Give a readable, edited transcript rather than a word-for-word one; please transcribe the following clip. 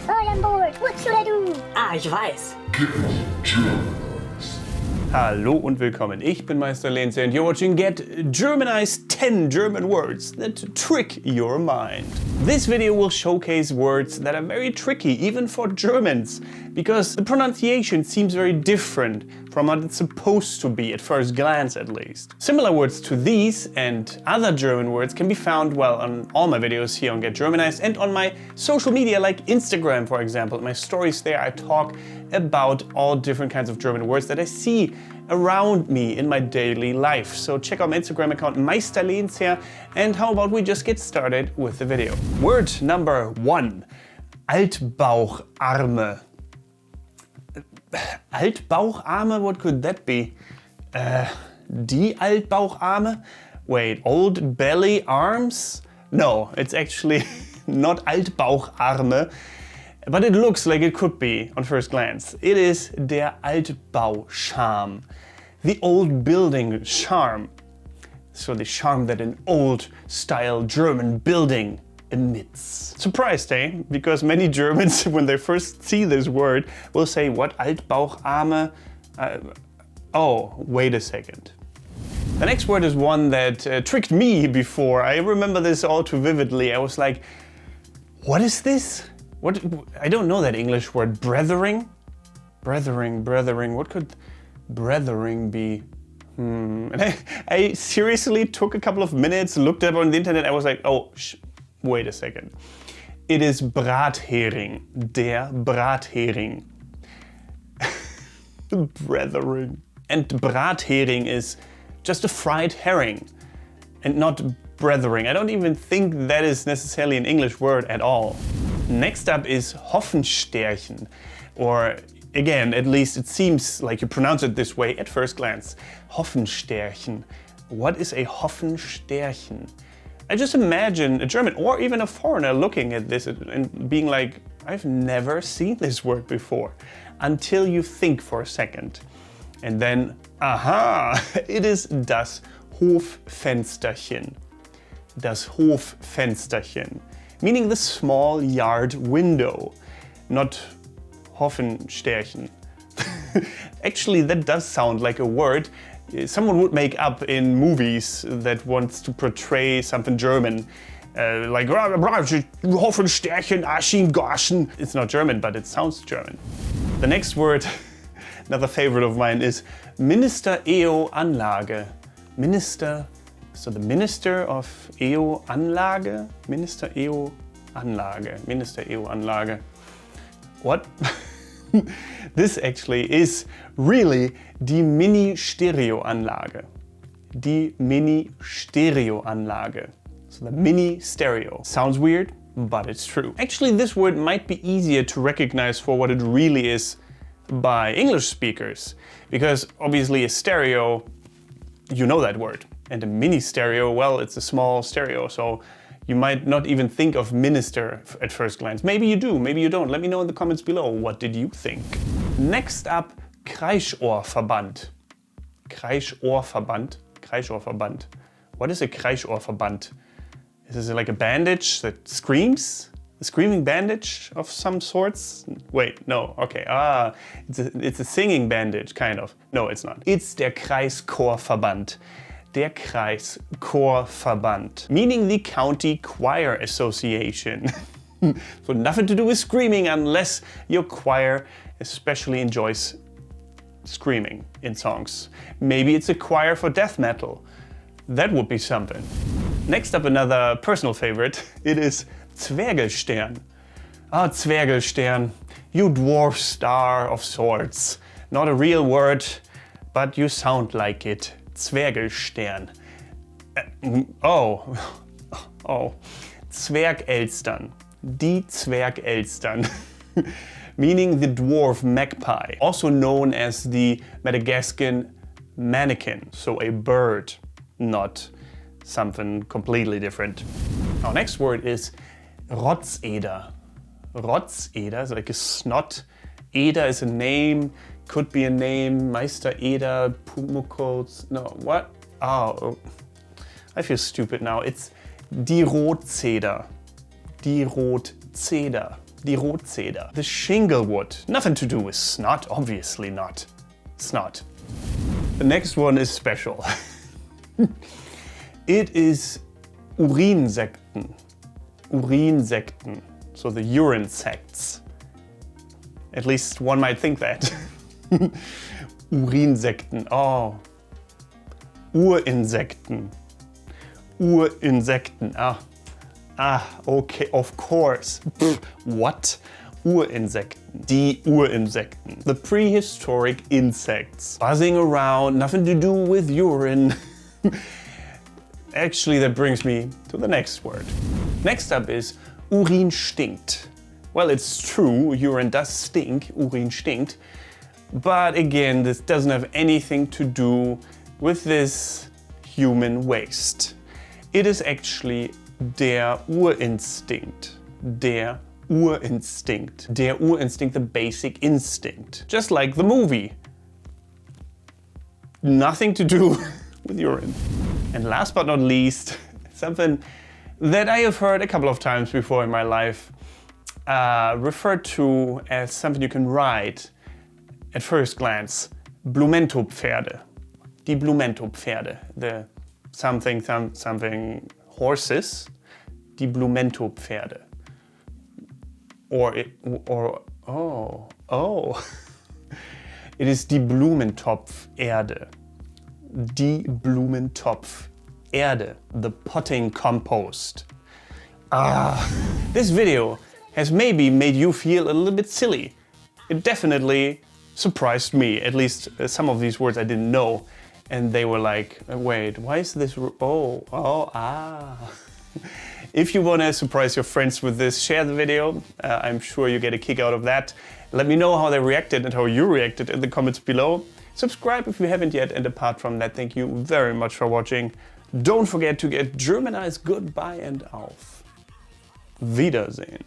All on board. What should I do? Ah, ich weiß. Get Germanized. Hallo und willkommen. Ich bin Meister Lenze and you're watching Get Germanized 10 German words that trick your mind. This video will showcase words that are very tricky even for Germans because the pronunciation seems very different from what it's supposed to be at first glance at least. Similar words to these and other German words can be found, well, on all my videos here on Get Germanized and on my social media like Instagram, for example. In my stories there I talk about all different kinds of German words that I see around me in my daily life. So check out my Instagram account Meister Lenze, and how about we just get started with the video. Word number 1. Altbaucharme. Altbaucharme? What could that be? Die Altbaucharme? Wait, old belly arms? No, it's actually not Altbaucharme. But it looks like it could be on first glance. It is der Altbaucharme, the old building charm. So the charm that an old-style German building emits. Surprised, eh? Because many Germans, when they first see this word, will say, what, Altbaucharme? Oh, wait a second. The next word is one that tricked me before. I remember this all too vividly. I was like, what is this? What? I don't know that English word, brethering? Brethering, what could brethering be? And I seriously took a couple of minutes, looked up on the internet, I was like, oh, wait a second. It is Brathering, der Brathering. Brethering. And Brathering is just a fried herring and not brethering. I don't even think that is necessarily an English word at all. Next up is Hofenschderchen, or again, at least it seems like you pronounce it this way at first glance. Hofenschderchen. What is a Hofenschderchen? I just imagine a German or even a foreigner looking at this and being like, I've never seen this word before, until you think for a second. And then, aha, it is das Hofensterchen. Das Hofensterchen. Meaning the small yard window, not Hofensterchen. Actually, that does sound like a word someone would make up in movies that wants to portray something German. Like Hofensterchen, Aschen, Goschen. It's not German, but it sounds German. The next word, another favorite of mine, is Minister-EO-Anlage. Minister. So the Minister of EO-Anlage? Minister-EO-Anlage. Minister-EO-Anlage. What? This actually is really die Mini-Stereo-Anlage. Die Mini-Stereo-Anlage. So the mini stereo. Sounds weird, but it's true. Actually, this word might be easier to recognize for what it really is by English speakers. Because obviously a stereo, you know that word. And a mini stereo, well, it's a small stereo, so you might not even think of minister at first glance. Maybe you do, maybe you don't. Let me know in the comments below. What did you think? Next up, Kreisohrverband. Kreisohrverband. Kreisohrverband. What is a Kreisohrverband? Is this like a bandage that screams? A screaming bandage of some sorts? Wait, no, okay. It's a singing bandage, kind of. No, it's not. It's der Kreischorverband. Der Kreischorverband, meaning the County Choir Association. So nothing to do with screaming unless your choir especially enjoys screaming in songs. Maybe it's a choir for death metal. That would be something. Next up, another personal favorite. It is Zwergelstern. Ah, Zwergelstern, you dwarf star of sorts. Not a real word, but you sound like it. Zwergelstern. Zwergelstern. Die Zwergelstern. Meaning the dwarf magpie. Also known as the Madagascan mannequin. So a bird, not something completely different. Our next word is Rotzeder. Rotzeder is like a snot. Eder is a name. Could be a name, Meister Eder, Pumuckls, no, what? Oh, I feel stupid now. It's die Rotzeder. Die Rotzeder. Die Rotzeder. The shinglewood. Nothing to do with snot, obviously not. Snot. The next one is special. It is Urinsekten. Urinsekten. So the urine sects. At least one might think that. Urinsekten. Oh. Urinsekten. Urinsekten. Okay, of course. What? Urinsekten. Die Urinsekten. The prehistoric insects. Buzzing around, nothing to do with urine. Actually, that brings me to the next word. Next up is Urin stinkt. Well, it's true, urine does stink, Urin stinkt. But again, this doesn't have anything to do with this human waste. It is actually der Urinstinkt. Der Urinstinkt. Der Urinstinkt, the basic instinct. Just like the movie. Nothing to do with urine. And last but not least, something that I have heard a couple of times before in my life, referred to as something you can write at first glance. Blumentopferde. Die Blumentopferde. The something horses. Die Blumentopferde. It is die Blumentopferde. Die Blumentopferde. The potting compost. This video has maybe made you feel a little bit silly. It definitely surprised me. At least some of these words I didn't know. And they were like, wait, why is this? If you want to surprise your friends with this, share the video. I'm sure you get a kick out of that. Let me know how they reacted and how you reacted in the comments below. Subscribe if you haven't yet, and apart from that, thank you very much for watching. Don't forget to get Germanized. Goodbye and auf Wiedersehen.